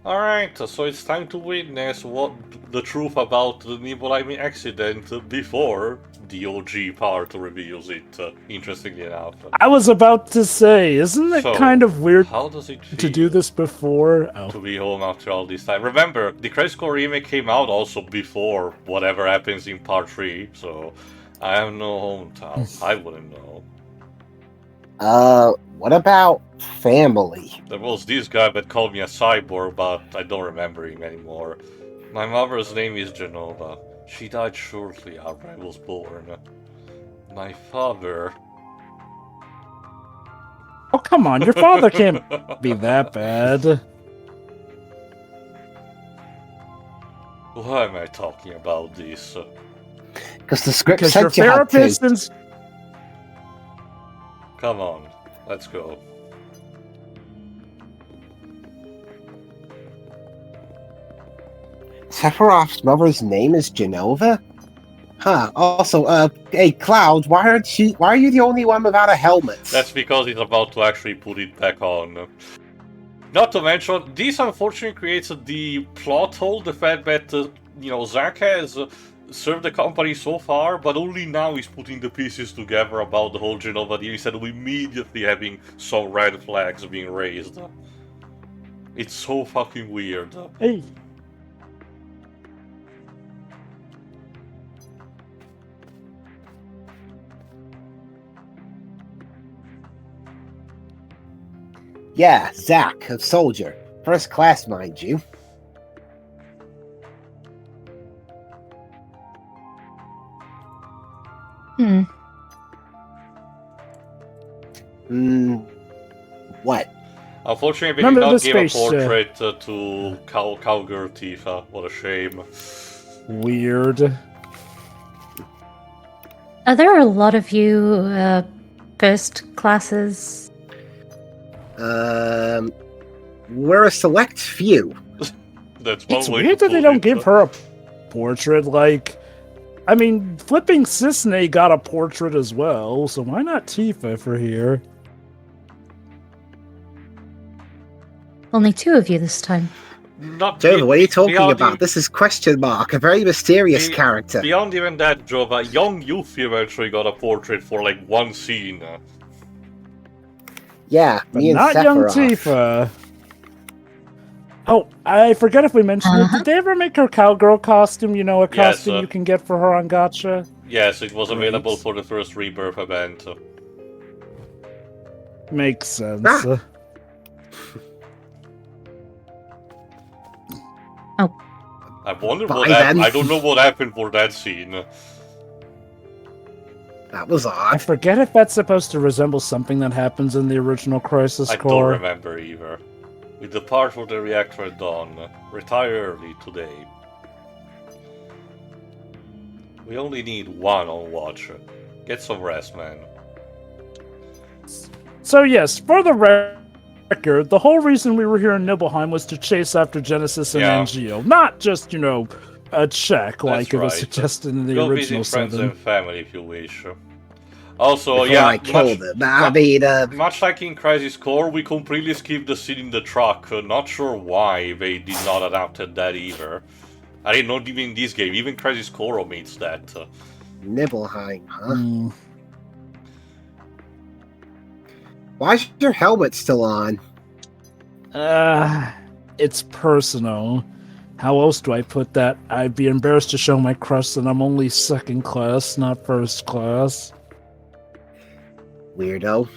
Alright, so it's time to witness what the truth about the Nibelheim accident before the OG part reveals it, interestingly enough. I was about to say, isn't it kind of weird how does it feel to do this before? to be home after all this time? Remember, the Crisis Core remake came out also before whatever happens in part 3, so I have no hometown. I wouldn't know. What about family? There was this guy that called me a cyborg, but I don't remember him anymore. My mother's name is Genova. She died shortly after I was born. My father... Oh, come on, your father can't be that bad. Why am I talking about this? Because the script Because said your you had therapist to. and... Come on, let's go. Sephiroth's mother's name is Genova? Huh. Also, hey, Cloud, why are you the only one without a helmet? That's because he's about to actually put it back on. Not to mention, this unfortunately creates the plot hole, the fact that, Zack has served the company so far, but only now he's putting the pieces together about the whole Genova deal instead of immediately having some red flags being raised. It's so fucking weird. Hey. Yeah, Zack, a soldier. First class, mind you. What? Unfortunately, they did not give a portrait to Cowgirl Tifa. What a shame. Weird. Are there a lot of you first classes? We're a select few. That's it's weird that they don't give her a portrait. Like, I mean, Flipping Cisne got a portrait as well, so why not Tifa for here? Only 2 of you this time. Jova, what are you talking about? This is Question Mark, a very mysterious character. Beyond even that, Jova, young Yuffie eventually got a portrait for like one scene. Yeah, but me and not Sephiroth. young Tifa. Oh, I forget if we mentioned it. Did they ever make her cowgirl costume? You know, a costume you can get for her on Gacha? Yes, it was available for the first Rebirth event. Makes sense. I wonder what happened. I don't know what happened for that scene. That was odd. I forget if that's supposed to resemble something that happens in the original Crisis Core. I don't remember either. We depart for the reactor at dawn. Retire early today. We only need one on watch. Get some rest, man. So yes, for the record, the whole reason we were here in Nibelheim was to chase after Genesis and Angio. Not just, a check like it was suggested in the original friends 7. and family if you wish. Also, I killed them. I mean, much like in Crisis Core, we completely skipped the scene in the truck. Not sure why they did not adapt that either. I mean, not even in this game. Even Crisis Core omits that. Nibelheim, huh? Why's your helmet still on? It's personal. How else do I put that? I'd be embarrassed to show my crush that I'm only 2nd class, not 1st class. Weirdo.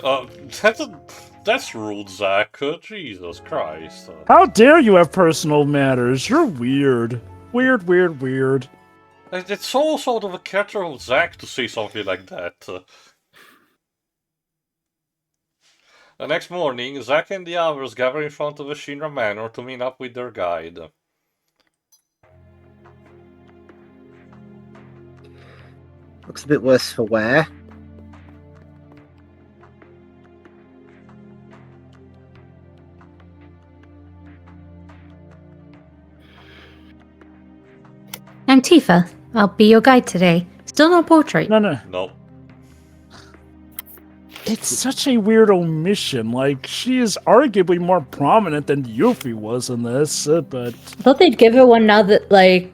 That's rude, Zack. Jesus Christ. How dare you have personal matters? You're weird. Weird. It's so sort of a character of Zack to say something like that. The next morning, Zack and the others gather in front of the Shinra Manor to meet up with their guide. Looks a bit worse for wear. I'm Tifa. I'll be your guide today. Still no portrait. No. Nope. It's such a weird omission. Like, she is arguably more prominent than Yuffie was in this, but... I thought they'd give her one now that, like,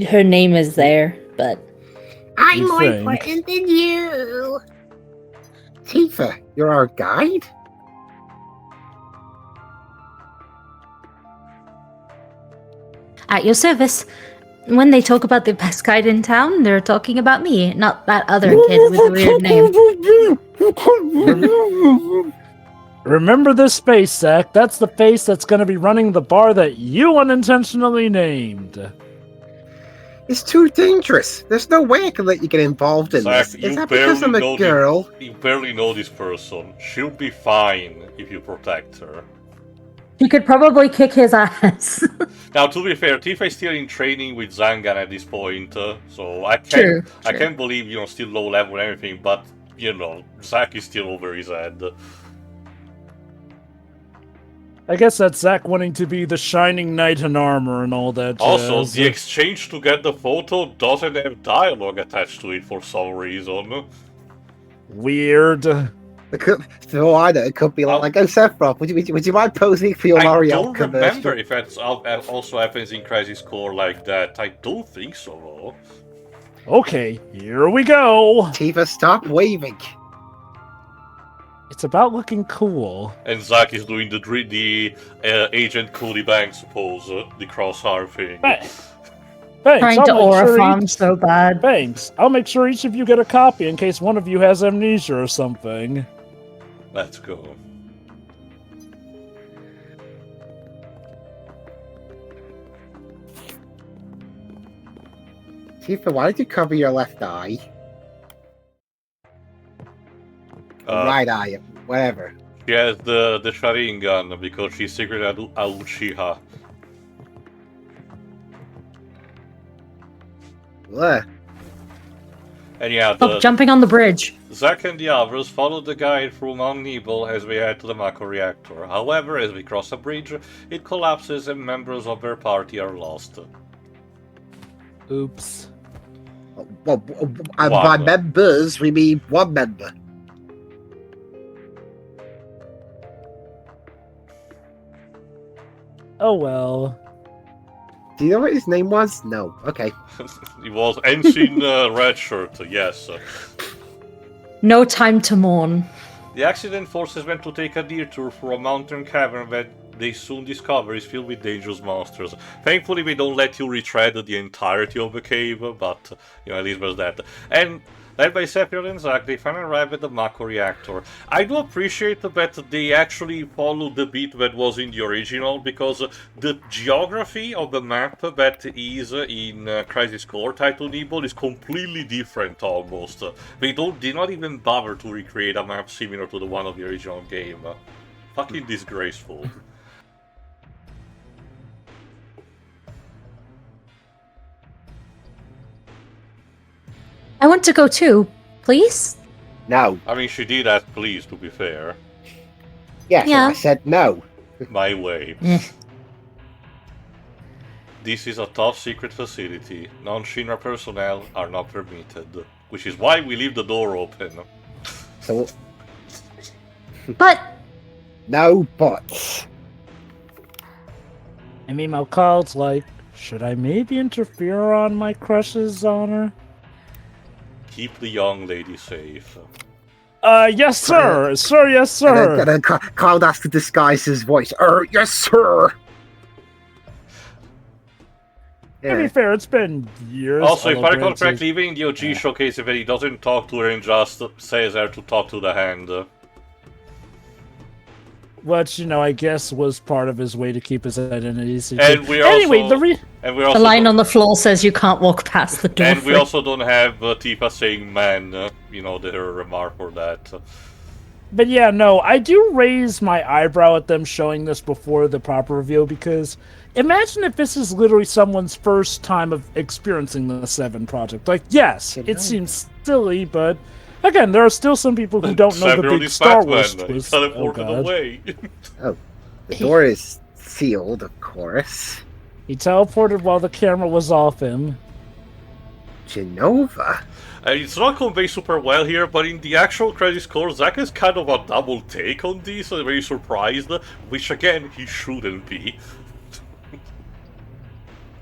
her name is there, but... I'm more important than you. Tifa, you're our guide? At your service. When they talk about the best guide in town, they're talking about me, not that other kid with a weird name. Remember this face, Zack. That's the face that's going to be running the bar that you unintentionally named. It's too dangerous. There's no way I can let you get involved in Zack, this. Is that because I'm a girl? You barely know this person. She'll be fine if you protect her. You could probably kick his ass. Now, to be fair, Tifa is still in training with Zangan at this point, so I can't believe, still low level and everything, but, Zack is still over his head. I guess that's Zack wanting to be the shining knight in armor and all that. Also, the exchange to get the photo doesn't have dialogue attached to it for some reason. Weird. It could be like, oh, Sephiroth, would you mind posing for your L'Oreal commercial? I don't remember if that also happens in Crisis Core like that. I don't think so, though. Okay, here we go. Tifa, stop waving. It's about looking cool. And Zack is doing the Agent Cody Banks pose, the crosshair thing. Thanks, trying to aura farm so bad. Thanks. I'll make sure each of you get a copy in case one of you has amnesia or something. Let's go. Tifa, why did you cover your left eye? Right eye, whatever. She has the Sharingan because she's secret at Uchiha. What? And yeah, jumping on the bridge. Zack and the others followed the guide through Mount Nibel as we head to the Mako reactor. However, as we cross a bridge, it collapses and members of their party are lost. Oops. Well, by members, we mean one member. Oh well. Do you know what his name was? No. Okay. It was Ensign Redshirt, yes. No time to mourn. The accident forces them to take a detour through a mountain cavern that they soon discover is filled with dangerous monsters. Thankfully, they don't let you retread the entirety of the cave, but, at least there's that. And led by Sephiroth and Zack, they finally arrive at the Mako reactor. I do appreciate that they actually followed the beat that was in the original, because the geography of the map that is in Crisis Core Title Nibel is completely different almost. They did not even bother to recreate a map similar to the one of the original game. Fucking disgraceful. I want to go too, please? No. I mean, she did ask please, to be fair. Yes, yeah. I said no. My way. This is a top secret facility. Non-Shinra personnel are not permitted. Which is why we leave the door open. So... But... No buts. I mean, my call's like, should I maybe interfere on my crush's honor? Keep the young lady safe. Yes, sir. Sir, yes, sir. And then Cloud has to disguise his voice. Yes, sir. To be fair, it's been years. Also, if I recall correctly, even in the OG showcase, if he doesn't talk to her and just says her to talk to the hand. Which, I guess was part of his way to keep his identity secret. And we're also, the line on the floor says you can't walk past the door. And we also don't have Tifa saying man, her remark for that. But yeah, no, I do raise my eyebrow at them showing this before the proper reveal, because imagine if this is literally someone's first time of experiencing the VII project. Like, yes, it seems silly, but... Again, there are still some people who don't know the big Star Wars twist. Oh, away. Oh, the door is sealed, of course. He teleported while the camera was off him. Genova? It's not conveyed super well here, but in the actual credit score, Zack is kind of a double take on this, so very surprised, which again, he shouldn't be.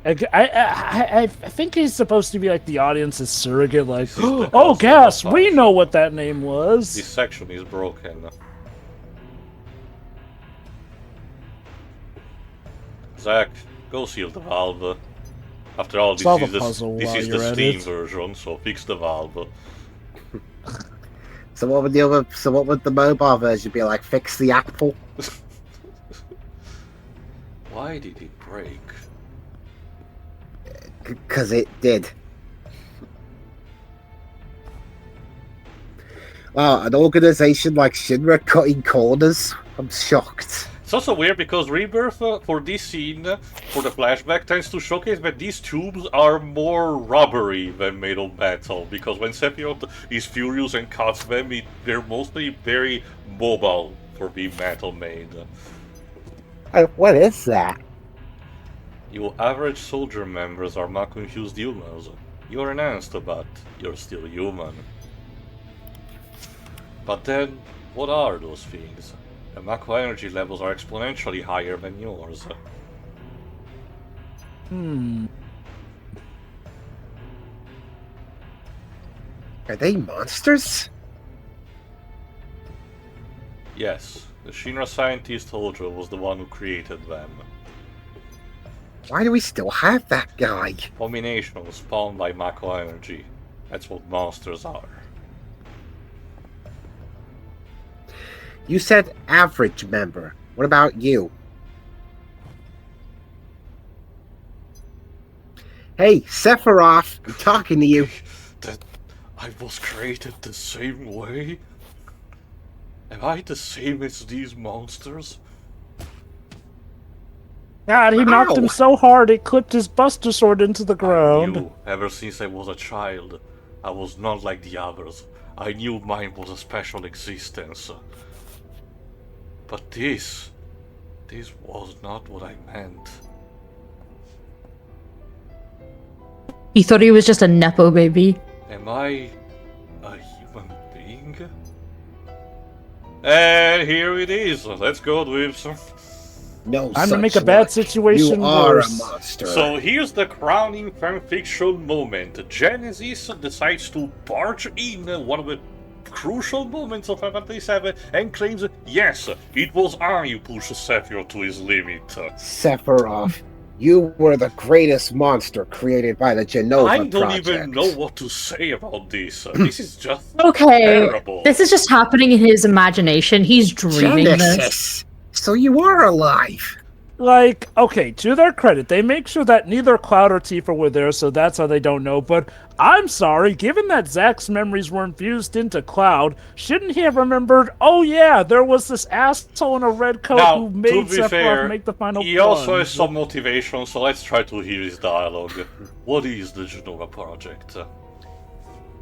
I think he's supposed to be like the audience's surrogate, like, oh, gas, we know what that name was. This section is broken. Zack, go seal the valve. After all, this is the Steam version, so fix the valve. So what would the mobile version be like? Fix the apple? Why did it break? Because it did. Wow, an organization like Shinra cutting corners? I'm shocked. It's also weird because Rebirth for this scene, for the flashback, tends to showcase that these tubes are more rubbery than made of metal, because when Sephiroth is furious and cuts them, they're mostly very mobile for being metal made. What is that? You average soldier members are not confused humans. You're enhanced, but you're still human. But then, what are those things? The Mako energy levels are exponentially higher than yours. Are they monsters? Yes, the Shinra scientist Hojo was the one who created them. Why do we still have that guy? Abominations spawned by Mako energy. That's what monsters are. You said average member. What about you? Hey, Sephiroth, I'm talking to you. That I was created the same way? Am I the same as these monsters? God, he knocked him so hard it clipped his Buster Sword into the ground. I knew, ever since I was a child, I was not like the others. I knew mine was a special existence. But this was not what I meant. He thought he was just a Nepo baby. Am I a human being? And here it is. Let's go, Dweebs. No, I'm gonna make a bad situation You are worse. a monster. So here's the crowning fanfiction moment. Genesis decides to barge in one of the crucial moments of Final Fantasy VII and claims, yes, it was I who pushed Sephiroth to his limit. Sephiroth, you were the greatest monster created by the Genova I don't Project. even know what to say about this. This is just Okay, terrible. this is just happening in his imagination. He's dreaming this. Genesis! So you are alive! Like, okay, to their credit, they make sure that neither Cloud or Tifa were there, so that's how they don't know. But I'm sorry, given that Zack's memories were infused into Cloud, shouldn't he have remembered, oh yeah, there was this asshole in a red coat Now, who made to be Sephiroth fair, make the final he also plunge? has some motivation, so let's try to hear his dialogue. What is the Genova Project?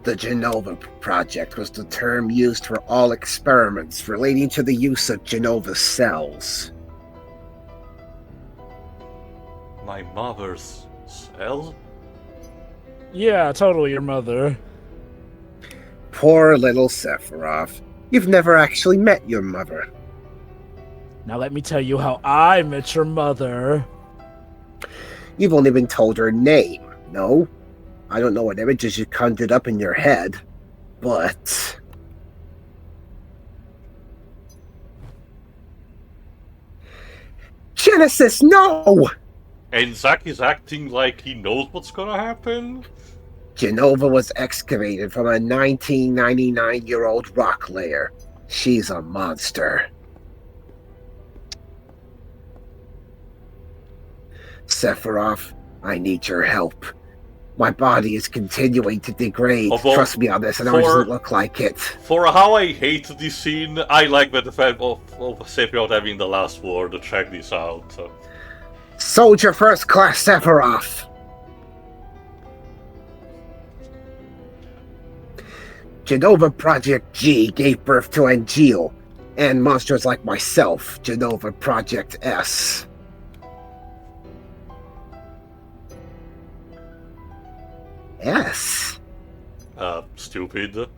The Genova Project was the term used for all experiments relating to the use of Genova cells. My mother's cells? Yeah, totally your mother. Poor little Sephiroth. You've never actually met your mother. Now let me tell you how I met your mother. You've only been told her name, no? I don't know what images you conjured up in your head, but... Genesis, no! And Zack is acting like he knows what's gonna happen? Genova was excavated from a 1999-year-old rock layer. She's a monster. Sephiroth, I need your help. My body is continuing to degrade. Although, Trust me on this, and it doesn't look like it. For how I hate this scene, I like the fact of Sephiroth having the last word. Check this out. Soldier First Class Sephiroth. Genova Project G gave birth to Angeal, and monsters like myself, Genova Project S. Yes. Stupid.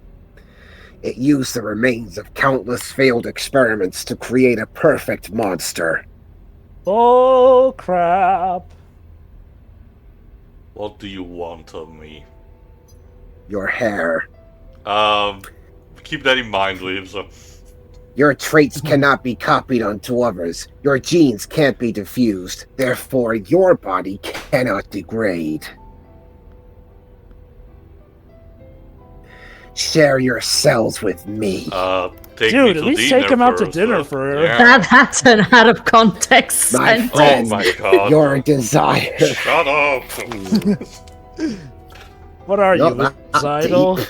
It used the remains of countless failed experiments to create a perfect monster. Oh, crap. What do you want of me? Your hair. Keep that in mind, Lives. Your traits cannot be copied onto others. Your genes can't be diffused. Therefore, your body cannot degrade. Share your cells with me. Take Dude, me at to least dinner take him out to first, dinner for her. yeah. That's an out of context My sentence. friend, Oh my god. your desire. Shut up! What are No, you, not Zidal? deep.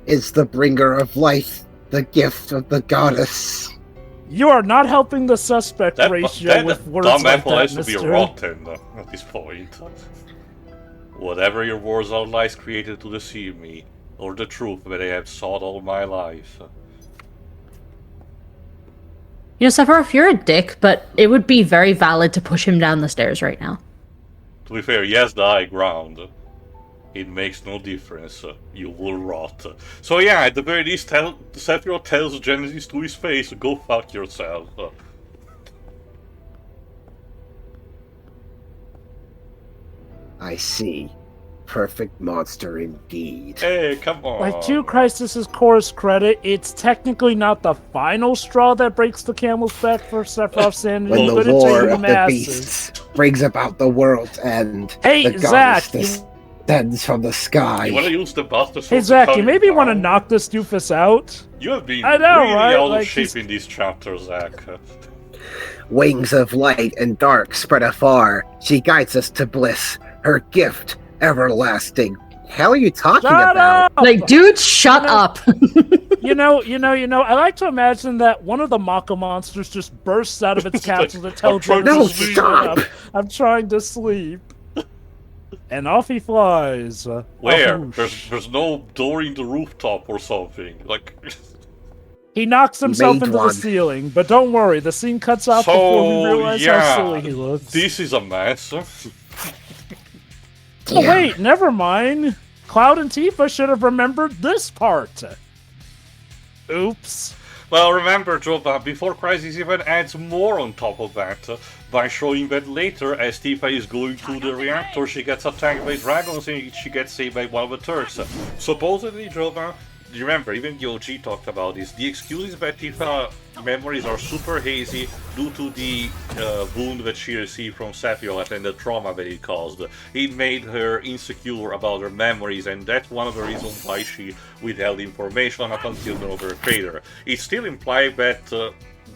Is the bringer of life, the gift of the goddess. You are not helping the suspect That, ratio that with words dumb like apple that, has to be mister. rotten at this point. Whatever your words are lies created to deceive me, or the truth that I have sought all my life. You know, Sephiroth, you're a dick, but it would be very valid to push him down the stairs right now. To be fair, yes, the high ground. It makes no difference. You will rot. So yeah, at the very least, Sephiroth tells Genesis to his face, go fuck yourself. I see. Perfect monster indeed. Hey, come on. Like, to Crisis's Core's credit, it's technically not the final straw that breaks the camel's back for Sephiroth's sanity, When but the it's war a of the massive. beasts brings about the world's end, Hey, the Zach, goddess descends from the sky. You want to use the Buster Sword Hey, to Zach, cut you him maybe want to down? knock this doofus out? You have been I know, really right? out of Like, shape he's- in these chapters, Zach. Wings of light and dark spread afar. She guides us to bliss. Her gift, everlasting. Hell are you talking Shut about? up! Like, dude, shut up. You know, I like to imagine that one of the Mako monsters just bursts out of its capsule to tell I'm trying Jordan to to sleep. shut up. I'm trying to sleep. And off he flies. Where? whoosh. There's no door in the rooftop or something. Like, He knocks himself Made into one. the ceiling, but don't worry, the scene cuts off So, before we realize yeah, how silly he looks. this is a mess. Oh wait, never mind. Cloud and Tifa should have remembered this part. Oops. Well, remember, Jova, before Crisis even adds more on top of that, by showing that later, as Tifa is going to the reactor, she gets attacked by dragons and she gets saved by one of the Turks. Supposedly, Jova, remember, even the OG talked about this, the excuse is that Tifa memories are super hazy due to the wound that she received from Sephiroth and the trauma that it caused. It made her insecure about her memories, and that's one of the reasons why she withheld information up until the over crater. It still implied that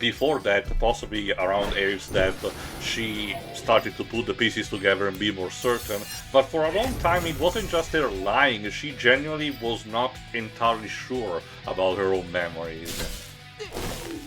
before that, possibly around Aerith's death, she started to put the pieces together and be more certain, but for a long time it wasn't just her lying, she genuinely was not entirely sure about her own memories.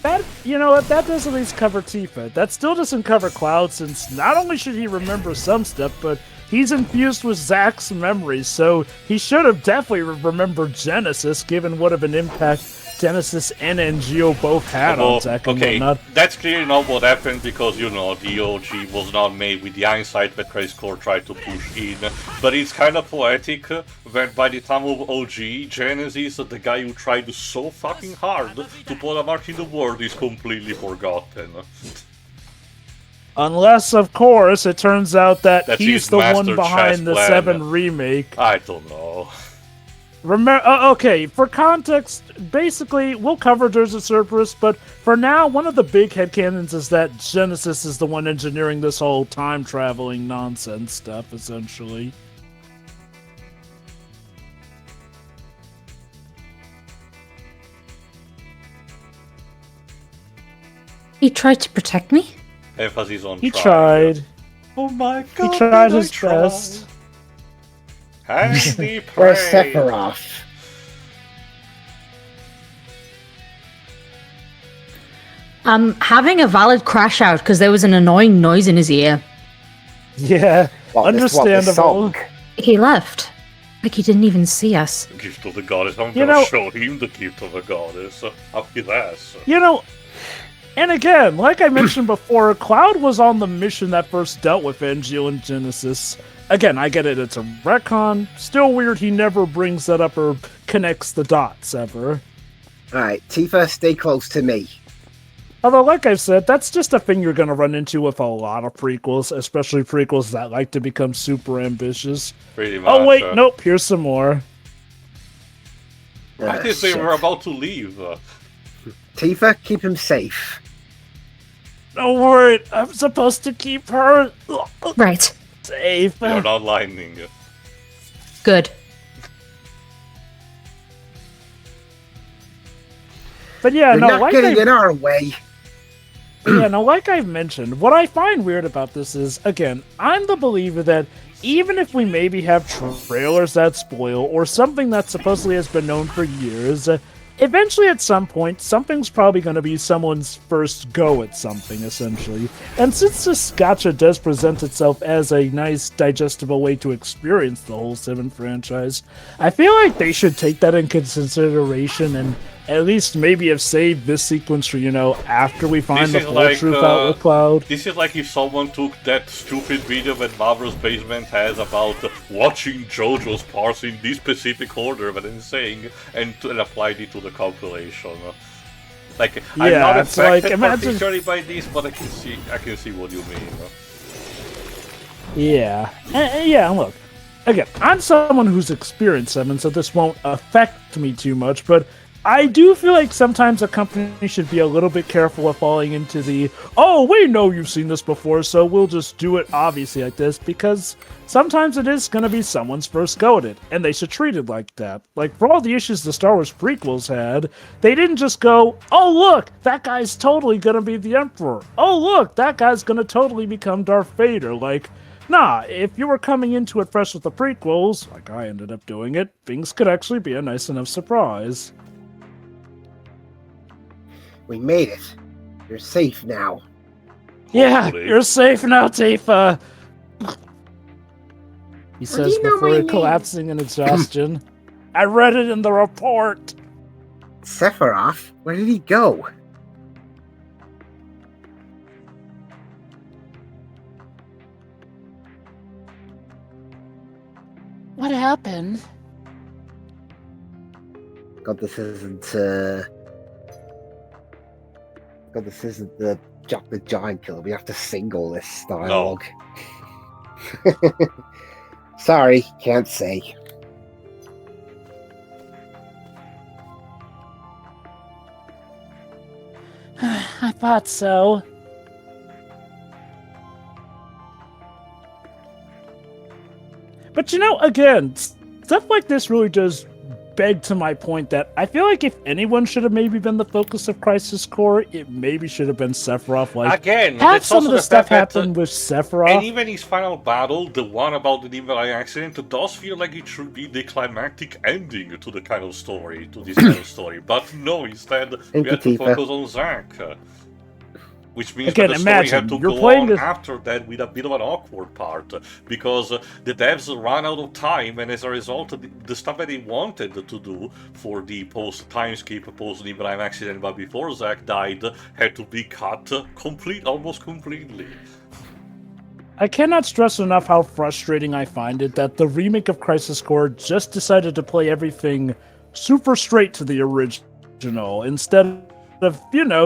That, you know what, that does at least cover Tifa. That still doesn't cover Cloud, since not only should he remember some stuff, but he's infused with Zack's memories, so he should have definitely remembered Genesis, given what of an impact Genesis and NGO both had on Zack and okay, whatnot. that's clearly not what happened because, you know, the OG was not made with the hindsight that Crisis Core tried to push in. But it's kind of poetic that by the time of OG, Genesis, the guy who tried so fucking hard to put a mark in the world, is completely forgotten. Unless, of course, it turns out that That's he's his the master one behind chess the plan. 7 remake. I don't know. Remember, okay, for context, basically, we'll cover Dirge of Cerberus, but for now, one of the big headcanons is that Genesis is the one engineering this whole time-traveling nonsense stuff, essentially. He tried to protect me? Emphasis on He trying. tried. Oh my god, He tried did I his try? best. Handy Where's prey. Sephiroth? I'm having a valid crash out because there was an annoying noise in his ear. Yeah, Well, this was the understandable. song. He left. Like he didn't even see us. The gift of the goddess. I'm You gonna know- show him the gift of the goddess. Up his ass. You know, and again, like I mentioned before, Cloud was on the mission that first dealt with Angel and Genesis. again, I get it, it's a retcon. Still weird he never brings that up or connects the dots ever. Alright, Tifa, stay close to me. Although, like I've said, that's just a thing you're going to run into with a lot of prequels, especially prequels that like to become super ambitious. Pretty much. Oh, wait, nope, here's some more. I think they Shit. were about to leave. Tifa, keep him safe. Don't worry, I'm supposed to keep her Right. safe. You're not lying. Good. But yeah, You're no, not like getting in our way. Yeah, no, like I've mentioned, what I find weird about this is, again, I'm the believer that even if we maybe have trailers that spoil, or something that supposedly has been known for years, eventually at some point, something's probably going to be someone's first go at something, essentially. And since this gacha does present itself as a nice, digestible way to experience the whole 7 franchise, I feel like they should take that into consideration and at least maybe have saved this sequence for, after we find the full truth out with Cloud. This is like if someone took that stupid video that Marvel's Basement has about watching JoJo's parts in this specific order that I'm saying, and applied it to the compilation. Like, I'm Yeah, not it's like, affected imagine- particularly by this, but I can see what you mean. Yeah. Yeah, look. Again, I'm someone who's experienced 7, so this won't affect me too much, but I do feel like sometimes a company should be a little bit careful of falling into the, oh, we know you've seen this before, so we'll just do it obviously like this, because sometimes it is going to be someone's first go at it, and they should treat it like that. Like, for all the issues the Star Wars prequels had, they didn't just go, oh, look, that guy's totally going to be the Emperor. Oh, look, that guy's going to totally become Darth Vader. Like, nah, if you were coming into it fresh with the prequels, like I ended up doing it, things could actually be a nice enough surprise. We made it. You're safe now. Yeah, Hopefully. you're safe now, Tifa. He do says you know before my name? collapsing in exhaustion. I read it in the report. Sephiroth? Where did he go? What happened? God, this isn't the Jack the Giant Killer. We have to single this dialogue. Sorry, can't say. I thought so. But again, stuff like this really does beg to my point that I feel like if anyone should have maybe been the focus of Crisis Core, it maybe should have been Sephiroth. Like, Again, have that's some also of the the stuff fact that, happen with Sephiroth. and even his final battle, the one about the Nibelheim accident, does feel like it should be the climactic ending to the kind of story, to this kind of story. But no, instead, we Thank had to you, Tifa. focus on Zack. Which means Again, that the story imagine, had to you're go playing on this- after that with a bit of an awkward part, because the devs ran out of time, and as a result, the stuff that they wanted to do for the post-timeskip, post-Nibelheim accident, but before Zack died, had to be cut almost completely. I cannot stress enough how frustrating I find it that the remake of Crisis Core just decided to play everything super straight to the original, instead of,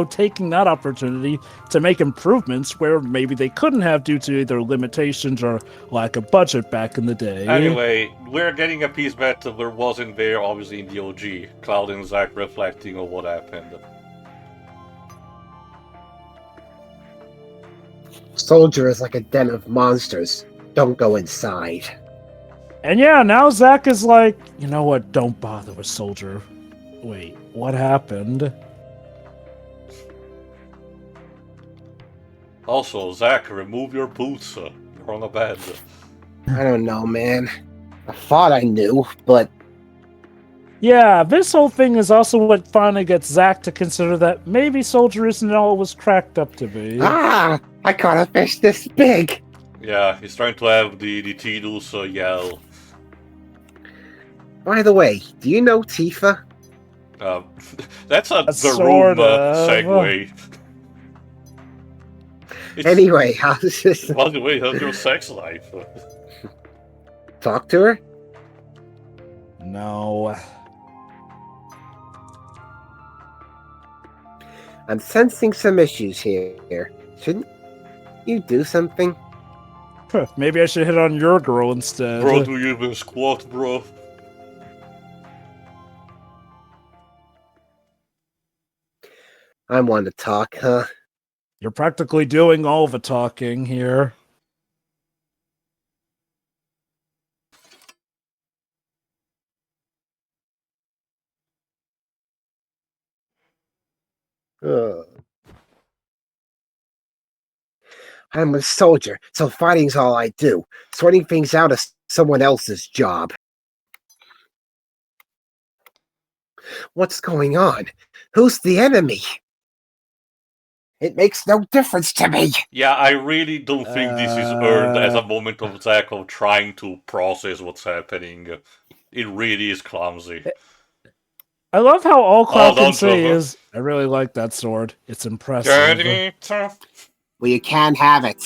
taking that opportunity to make improvements where maybe they couldn't have due to either limitations or lack of budget back in the day. Anyway, we're getting a piece that there wasn't there, obviously, in the OG. Cloud and Zack reflecting on what happened. Soldier is like a den of monsters. Don't go inside. And yeah, now Zack is like, you know what, don't bother with Soldier. Wait, what happened? Also, Zack, remove your boots. You're on a bed. I don't know, man. I thought I knew, but Yeah, this whole thing is also what finally gets Zack to consider that maybe Soldier isn't all it was cracked up to be. I caught a fish this big. Yeah, he's trying to have the Tidus yell. By the way, do you know Tifa? That's the Sort room of. segue. Anyway, how's this? By the way, how's your sex life? talk to her? No. I'm sensing some issues here. Shouldn't you do something? Maybe I should hit on your girl instead. Bro, do you even squat, bro? I want to talk, huh? You're practically doing all the talking here. Ugh. I'm a soldier, so fighting's all I do. Sorting things out is someone else's job. What's going on? Who's the enemy? It makes no difference to me. Yeah, I really don't think this is earned as a moment of Zack of trying to process what's happening. It really is clumsy. I love how all Cloud can don't say trouble. is, I really like that sword. It's impressive. Get it? Well, you can't have it.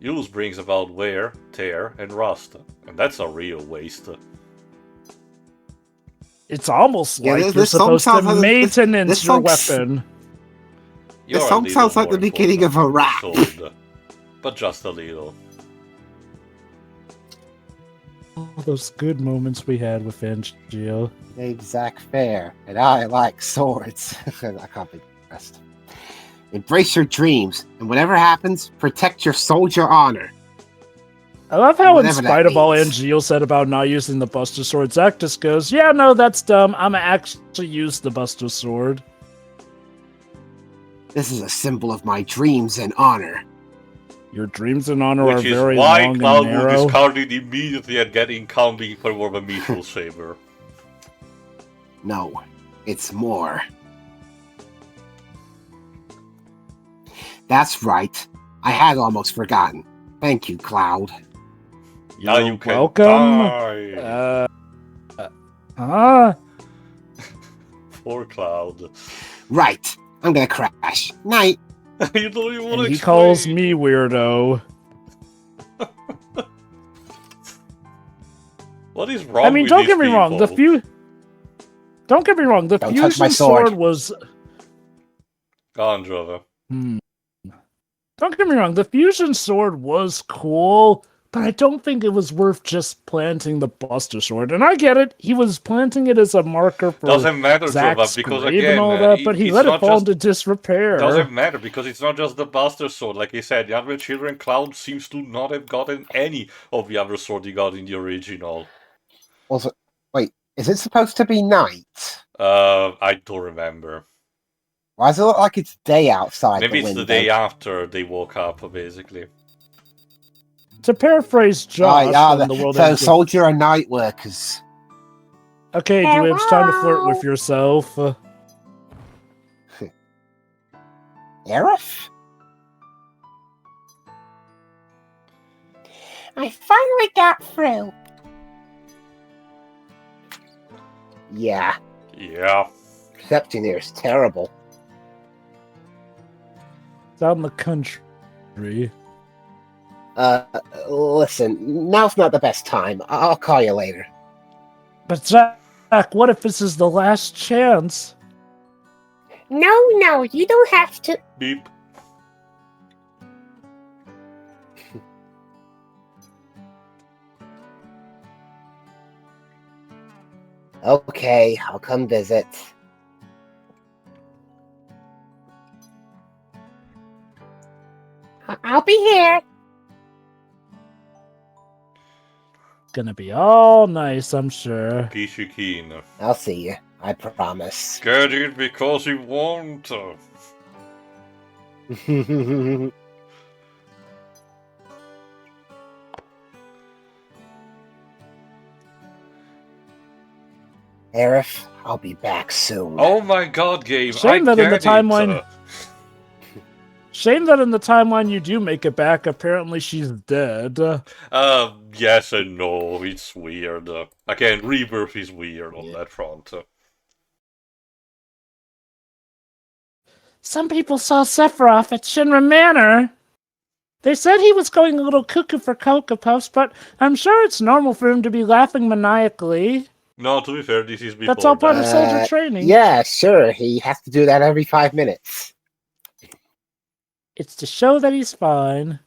Use brings about wear, tear, and rust. And that's a real waste. It's almost Yeah, like this you're song supposed sounds to like- maintenance this your song weapon. You're This a song little sounds like more the beginning of a important rap. than sword, but just a little. All those good moments we had with NGO. Name's Zack Fair, and I like swords. I can't be impressed. Embrace your dreams, and whatever happens, protect your soldier honor. I love how, in Whatever that spite of all means. NGO said about not using the Buster Sword, Zack just goes, yeah, no, that's dumb. I'm gonna actually use the Buster Sword. This is a symbol of my dreams and honor. Your dreams and honor Which are is very why long and Cloud will narrow. discard it immediately and get incoming for more of a mithril saber. No, it's more. That's right. I had almost forgotten. Thank you, Cloud. Now You're you can welcome. die. Huh? For Cloud. Right. I'm gonna crash. Night. You don't even want And to he calls explain. me weirdo. What is wrong I mean, with don't these get me wrong. The people? Don't get me wrong. The Don't touch my fusion sword. sword was. Go on, Jova. Don't get me wrong. The fusion sword was cool, but I don't think it was worth just planting the Buster Sword. And I get it. He was planting it as a marker for Doesn't matter, Zack's Jova, because grave again, and all that, but he it's let it not fall just into disrepair. doesn't matter because it's not just the Buster Sword. Like I said, the other children, Cloud seems to not have gotten any of the other sword he got in the original. Also, wait, is it supposed to be night? I don't remember. Why does it look like it's day outside Maybe the it's window? the day after they woke up, basically. To paraphrase Josh from the World so Ends With- soldier and night workers. Okay, Dweeb, it's time to flirt with yourself. Aerith? I finally got through. Yeah, Yeah. reception here is terrible. It's out in the country. Listen, now's not the best time. I'll call you later. But Zack, what if this is the last chance? No, you don't have to. Beep. Okay, I'll come visit. I'll be here. Gonna be all nice, I'm sure. Peachy keen. I'll see you. I promise. Get it because you want. Aerith, I'll be back soon. Oh my god, Gabe, Shame I that in the get it. timeline- Shame that in the timeline you do make it back, apparently she's dead. Yes and no, it's weird. Again, Rebirth is weird on that front. Some people saw Sephiroth at Shinra Manor. They said he was going a little cuckoo for Cocoa Puffs, but I'm sure it's normal for him to be laughing maniacally. No, to be fair, this is before That's all part that. of soldier training. Yeah, sure. He has to do that every 5 minutes. It's to show that he's fine.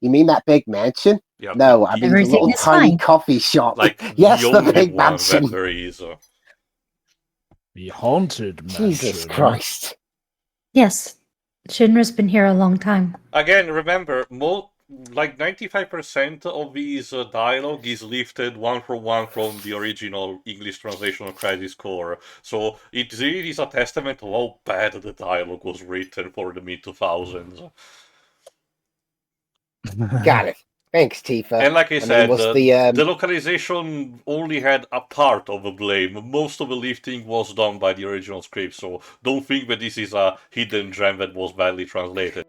You mean that big mansion? Yeah, No, I mean the Everything little is tiny fine. coffee shop. like yes, the the only big one mansion. that there is. The haunted mansion. Jesus Christ. Yes, Shinra's been here a long time. Again, remember, like 95% of these dialogue is lifted one for one from the original English translation of Crisis Core. So it really is a testament to how bad the dialogue was written for the mid-2000s. Got it. Thanks, Tifa. And like I said, was the localization only had a part of the blame. Most of the lifting was done by the original script, so don't think that this is a hidden gem that was badly translated.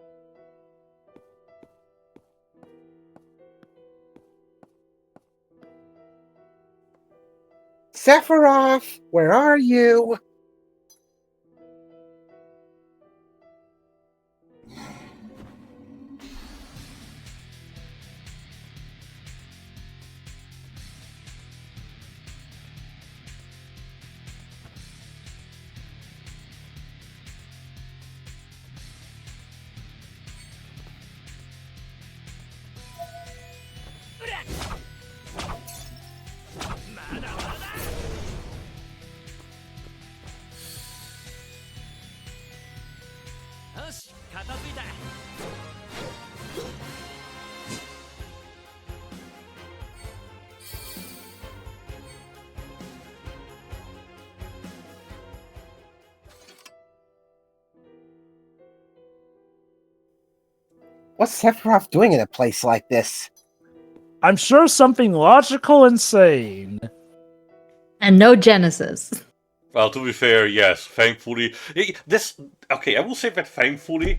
Sephiroth, where are you? What's Sephiroth doing in a place like this? I'm sure something logical and sane. And no Genesis. Well, to be fair, yes, thankfully. Okay, I will say that thankfully,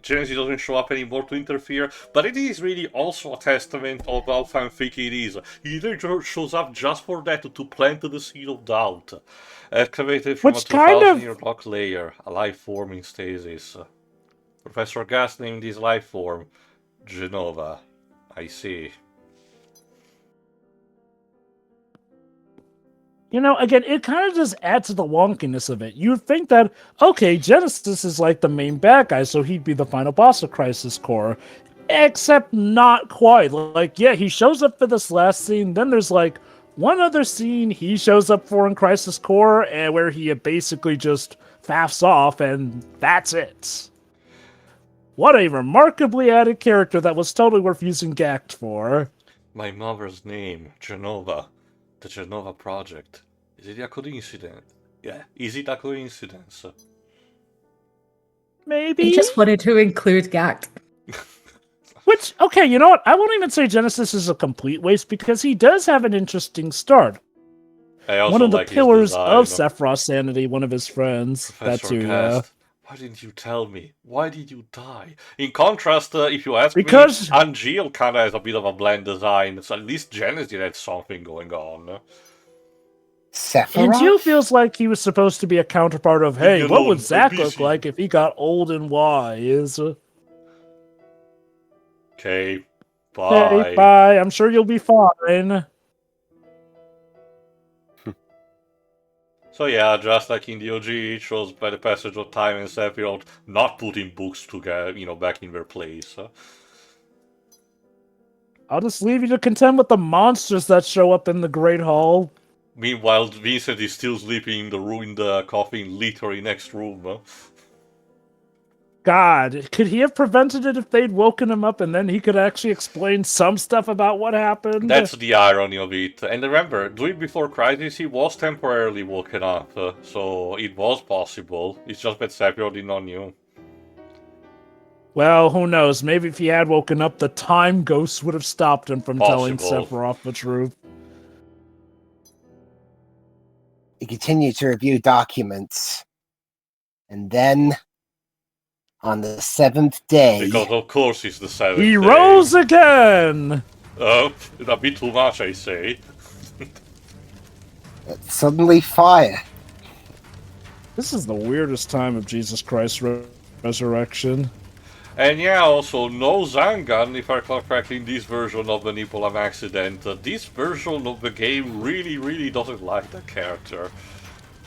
Genesis doesn't show up anymore to interfere, but it is really also a testament of how fanfic it is. He either shows up just for that, to plant the seed of doubt. Excavated from Which a kind of- 2000-year rock layer, a life form in stasis. Professor Gas named this life form Genova. I see. You know, again, it kind of just adds to the wonkiness of it. You'd think that, okay, Genesis is like the main bad guy, so he'd be the final boss of Crisis Core. Except not quite. Like, yeah, he shows up for this last scene, then there's like one other scene he shows up for in Crisis Core, and where he basically just faffs off, and that's it. What a remarkably added character that was totally worth using Gact for. My mother's name, Genova. The Genova Project. Is it a coincidence? Yeah, is it a coincidence? Maybe? He just wanted to include Gact. Which, okay, you know what? I won't even say Genesis is a complete waste, because he does have an interesting start. I also One of the like his pillars design. of Sephiroth's sanity, one of his friends. Professor That's who, Gast, why didn't you tell me? Why did you die? In contrast, if you ask Because- me, Angeal kind of has a bit of a bland design, so at least Genesis had something going on. Sephiroth? And Jill feels like he was supposed to be a counterpart of, hey, Leave me what alone, would I'm Zack look busy. like if he got old and wise? Okay, bye. Hey, bye. I'm sure you'll be fine. So yeah, just like in the OG, it shows by the passage of time and Sephiroth not putting books together, back in their place. I'll just leave you to contend with the monsters that show up in the Great Hall. Meanwhile, Vincent is still sleeping in the ruined coffin, literally next room. God, could he have prevented it if they'd woken him up and then he could actually explain some stuff about what happened? That's the irony of it. And remember, doing before Crisis, he was temporarily woken up, so it was possible. It's just that Sephiroth did not know. Well, who knows? Maybe if he had woken up, the time ghost would have stopped him from telling Possible. Sephiroth the truth. He continued to review documents. And then, on the 7th day... Because of course it's the 7th He day. rose again! A bit too much, I say. Suddenly fire. This is the weirdest time of Jesus Christ's resurrection. And yeah, also no Zangan, if I recall correctly, in this version of the Nibelheim accident. This version of the game really doesn't like the character.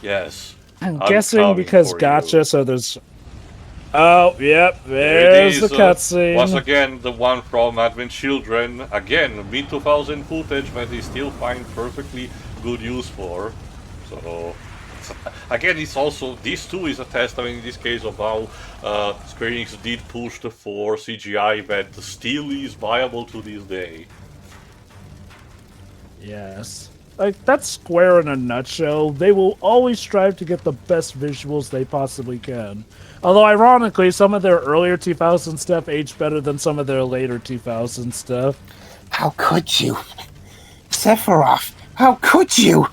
Yes. I'm I'm guessing coming because for gotcha, you. so there's... Oh, yep, There it there's the is, cutscene. once again, the one from Advent Children. Again, mid-2000 footage that they still find perfectly good use for. So, again, it's also, this too is a testament in this case of how Square Enix did push for CGI that still is viable to this day. Yes. Like, that's Square in a nutshell. They will always strive to get the best visuals they possibly can. Although, ironically, some of their earlier 2000 stuff aged better than some of their later 2000 stuff. How could you? Sephiroth, how could you?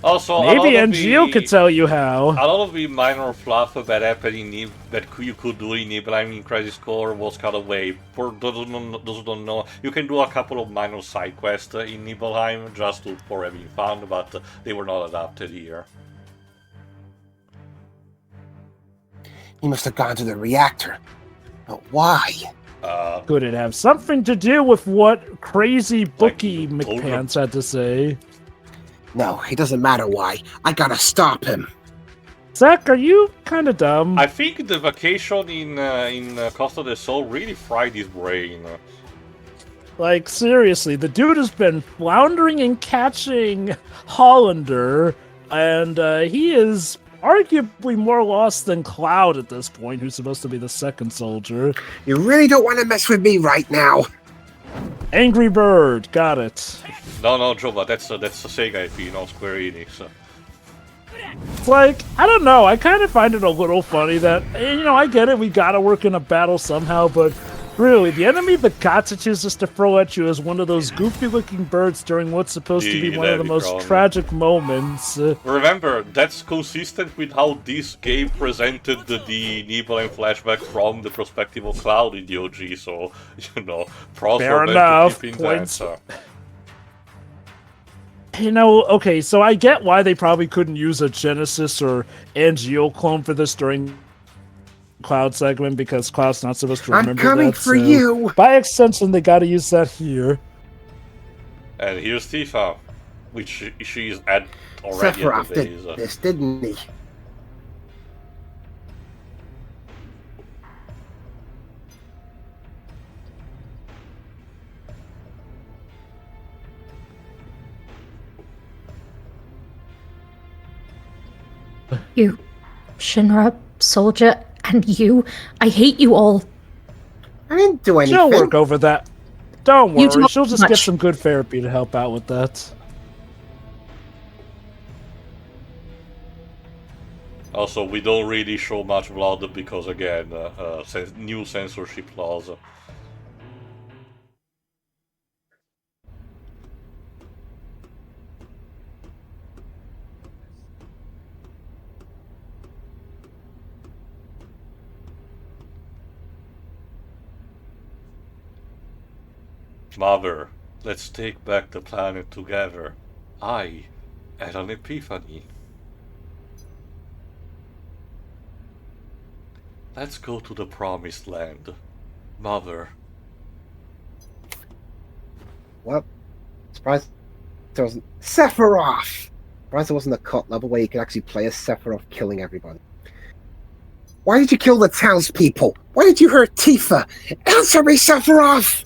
Also, Maybe NGO could tell you how. A lot of the minor fluff that happened in that you could do in Nibelheim in Crisis Core was cut away. For those who don't know, you can do a couple of minor side quests in Nibelheim just for having fun, but they were not adapted here. He must have gone to the reactor. But why? Could it have something to do with what crazy bookie Like, McPants had to say? No, it doesn't matter why. I gotta stop him. Zach, are you kind of dumb? I think the vacation in Costa del Sol really fried his brain. Like, seriously, the dude has been floundering and catching Hollander, and he is arguably more lost than Cloud at this point, who's supposed to be the second soldier. You really don't want to mess with me right now. Angry Bird, got it. No, Joe, but that's a Sega IP, not Square Enix. It's like, I don't know, I kind of find it a little funny that, you know, I get it, we gotta work in a battle somehow, but really, the enemy that Katsu chooses to throw at you is one of those goofy-looking birds during what's supposed to be one of the most tragic moments. Remember, that's consistent with how this game presented the Nibelheim flashback from the perspective of Cloud in the OG, so, you know, props Fair for them enough, to keep in points. that. You know, okay, so I get why they probably couldn't use a Genesis or Angeo clone for this during Cloud segment, because Cloud's not supposed to remember that. I'm coming for you! By extension, they gotta use that here. And here's Tifa, which she's at already Sephiroth at the base. did this, didn't he? You, Shinra, Soldier, and you. I hate you all. I didn't do anything. She'll work over that. Don't You worry, talk she'll just much. get some good therapy to help out with that. Also, we don't really show much blood because, again, new censorship laws. Mother, let's take back the planet together. I had an epiphany. Let's go to the promised land. Mother. Well, surprised there wasn't Sephiroth! Surprised there wasn't a cut level where you could actually play as Sephiroth killing everybody. Why did you kill the townspeople? Why did you hurt Tifa? Answer me, Sephiroth!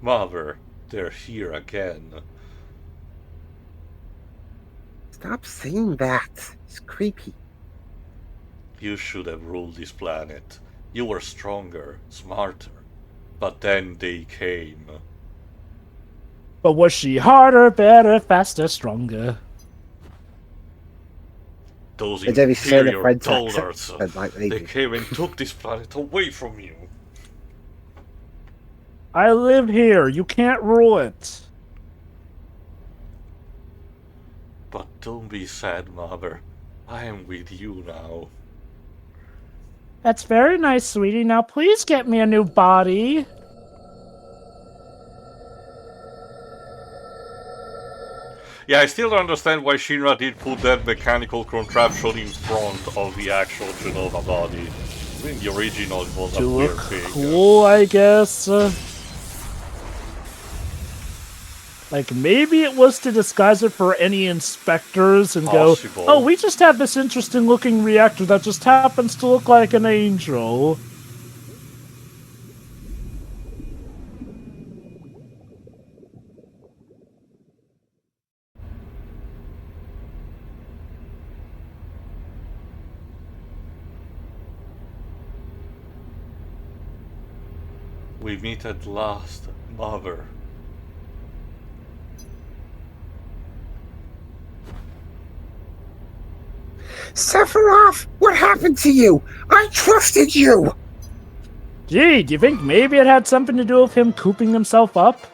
Mother, they're here again. Stop saying that. It's creepy. You should have ruled this planet. You were stronger, smarter. But then they came. But was she harder, better, faster, stronger? Those Did you say the inferior French dullards, accent? Like, they came and took this planet away from you. I live here, you can't rule it. But don't be sad, Mother. I am with you now. That's very nice, sweetie. Now please get me a new body. Yeah, I still don't understand why Shinra did put that mechanical contraption in front of the actual Genova body. I mean, the original was To a look weird thing. cool, I guess. Like, maybe it was to disguise it for any inspectors and Possible. go, oh, we just have this interesting looking reactor that just happens to look like an angel. We meet at last, Mother. Sephiroth, what happened to you? I trusted you! Gee, do you think maybe it had something to do with him cooping himself up?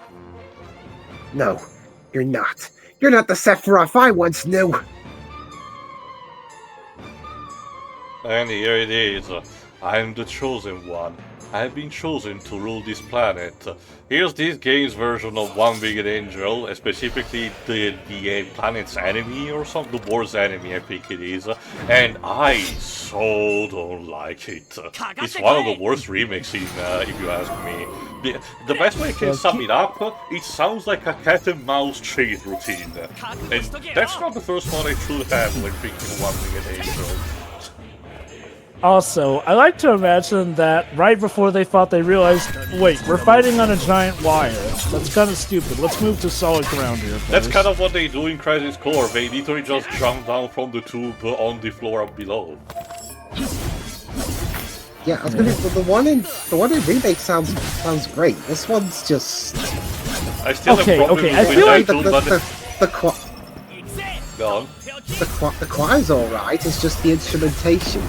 No, you're not. You're not the Sephiroth I once knew. And here it is. I am the chosen one. I have been chosen to rule this planet. Here's this game's version of One Winged Angel, specifically the planet's enemy or something, the war's enemy I think it is, and I so don't like it. It's one of the worst remakes if you ask me. The best way I can sum it up, it sounds like a cat and mouse chase routine. And that's not the first one I should have when thinking of One Winged Angel. Also, I like to imagine that right before they fought, they realized, wait, we're fighting on a giant wire. That's kind of stupid. Let's move to solid ground here first. That's kind of what they do in Crisis Core. They literally just jump down from the tube on the floor up below. Yeah, I was gonna. The one in remake sounds great. This one's just. I still have problems with I feel like that too, but go on. the choir's alright. It's just the instrumentation.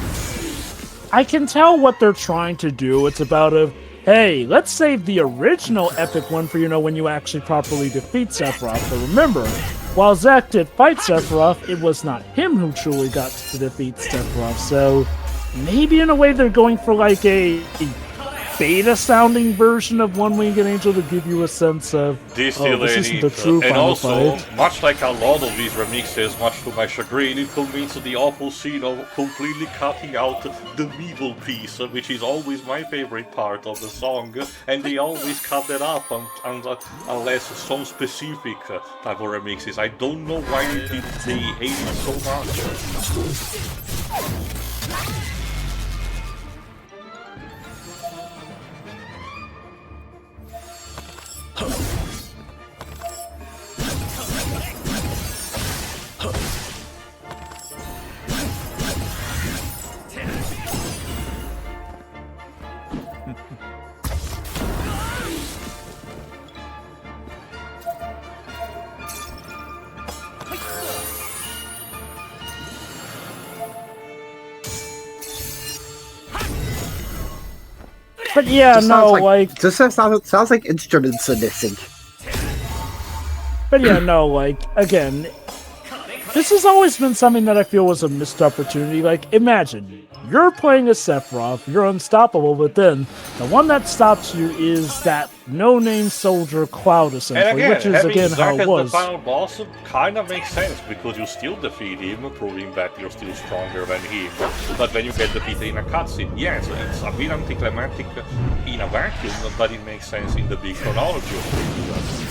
I can tell what they're trying to do. It's about hey, let's save the original epic one for, when you actually properly defeat Sephiroth. But remember, while Zack did fight Sephiroth, it was not him who truly got to defeat Sephiroth. So maybe in a way they're going for like a beta-sounding version of One Winged Angel to give you a sense of, this isn't the true and final also, fight. much like a lot of these remixes, much to my chagrin, it convenes the awful scene of completely cutting out the middle piece, which is always my favorite part of the song, and they always cut that up unless some specific type of remixes. I don't know why they hate it so much. But yeah, Just sounds like instruments are missing. But yeah, again, this has always been something that I feel was a missed opportunity. Like, imagine, you're playing as Sephiroth, you're unstoppable, but then the one that stops you is that no-name soldier Cloud, essentially, which is, again, how it was. The final boss kind of makes sense, because you still defeat him, proving that you're still stronger than him. But when you get defeated in a cutscene, yes, it's a bit anticlimactic in a vacuum, but it makes sense in the big chronology of things.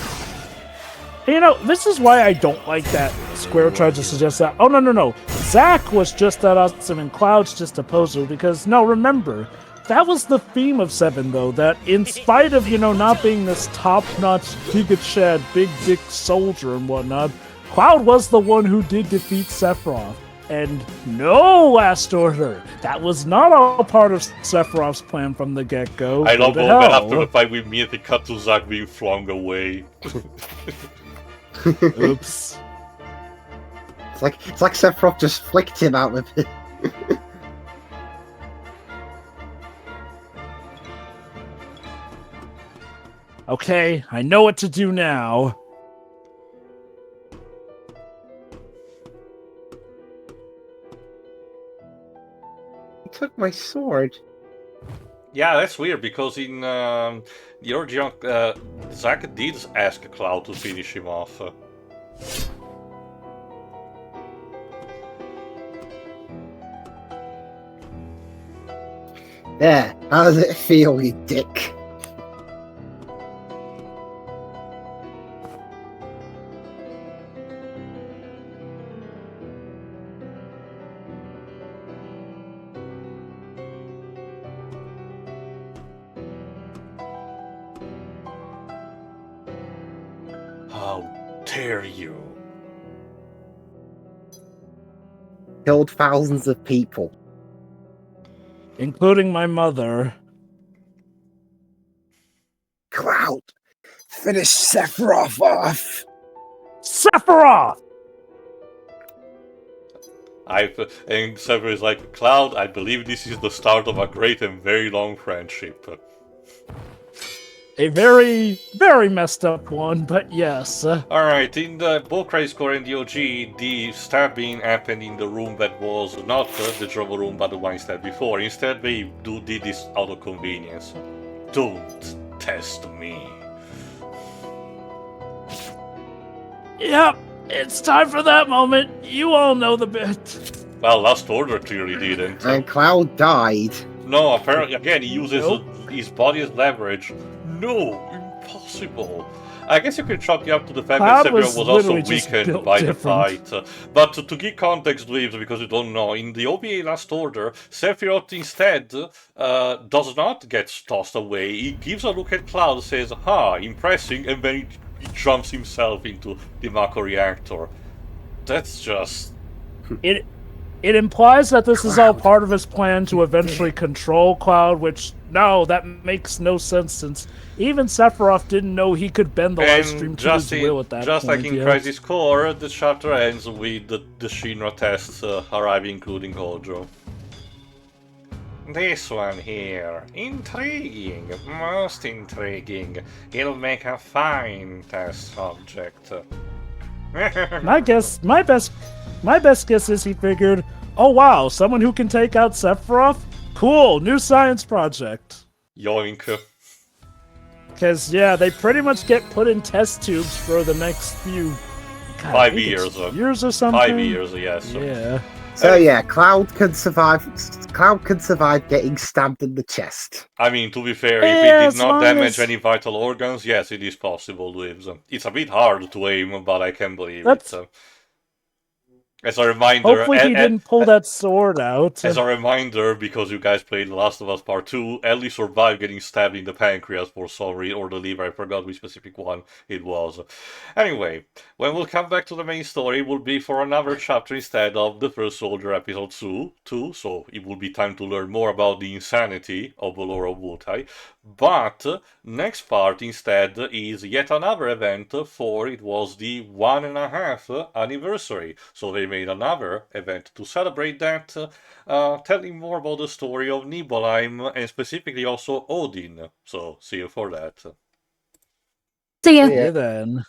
This is why I don't like that Square tried to suggest that. Oh, no. Zack was just that awesome and Cloud's just a poser, because, no, remember, that was the theme of 7, though, that in spite of, not being this top-notch, giga-chad, big-dick soldier and whatnot, Cloud was the one who did defeat Sephiroth. And no, Last Order! That was not all part of Sephiroth's plan from the get-go. I love that after the fight we immediately cut to Zack being flung away. Oops. It's like Sephiroth just flicked him out with it. Okay, I know what to do now. He took my sword. Yeah, that's weird, because in the original, Zack did ask Cloud to finish him off. There, how does it feel, you dick? How dare you? Killed thousands of people. Including my mother. Cloud, finish Sephiroth off! Sephiroth! And Sephiroth is like, Cloud, I believe this is the start of a great and very long friendship. A very, very messed up one, but yes. Alright, in the both credit score and the OG, the stabbing happened in the room that was not the trouble room, but the one instead before. Instead, they did this out of convenience. Don't test me. Yep, it's time for that moment. You all know the bit. Well, Last Order clearly didn't. And Cloud died. No, apparently, again, he uses Nope. his body as leverage. No, impossible. I guess you can chalk it up to the fact Cloud that was Sephiroth was also literally just weakened built by different. the fight. But to give context, Dweebs, because you don't know, in the OVA Last Order, Sephiroth instead does not get tossed away. He gives a look at Cloud, says, "Ha, impressing," and then he jumps himself into the Mako reactor. That's just... It implies that this is all Cloud. part of his plan to eventually control Cloud, which, no, that makes no sense since even Sephiroth didn't know he could bend the live stream And to his will at that just point. like in yet. Crisis Core, the chapter ends with the Shinra tests arriving, including Gojo. This one here. Intriguing. Most intriguing. He'll make a fine test subject. My best guess is he figured, oh wow, someone who can take out Sephiroth? Cool, new science project. Yoink. Because, yeah, they pretty much get put in test tubes for the next few... God, I 5 think years. it's years or something? 5 years, yes. Yeah. So yeah, Cloud can survive. Cloud can survive getting stabbed in the chest. I mean, to be fair, Yeah, if it as did not long damage as- any vital organs, yes, it is possible, Lives. It's a bit hard to aim, but I can believe That's- it. As a reminder, Hopefully he didn't pull that sword out. As a reminder, because you guys played The Last of Us Part 2, Ellie survived getting stabbed in the pancreas for some reason, or the liver, I forgot which specific one it was. Anyway, when we'll come back to the main story, it will be for another chapter instead of the First Soldier episode 2, so it will be time to learn more about the insanity of the lore of Wutai. But next part instead is yet another event, for it was the 1.5 anniversary, so they made another event to celebrate that, telling more about the story of Nibelheim and specifically also Odin. So see you for that. So yeah. Yeah. Okay, then.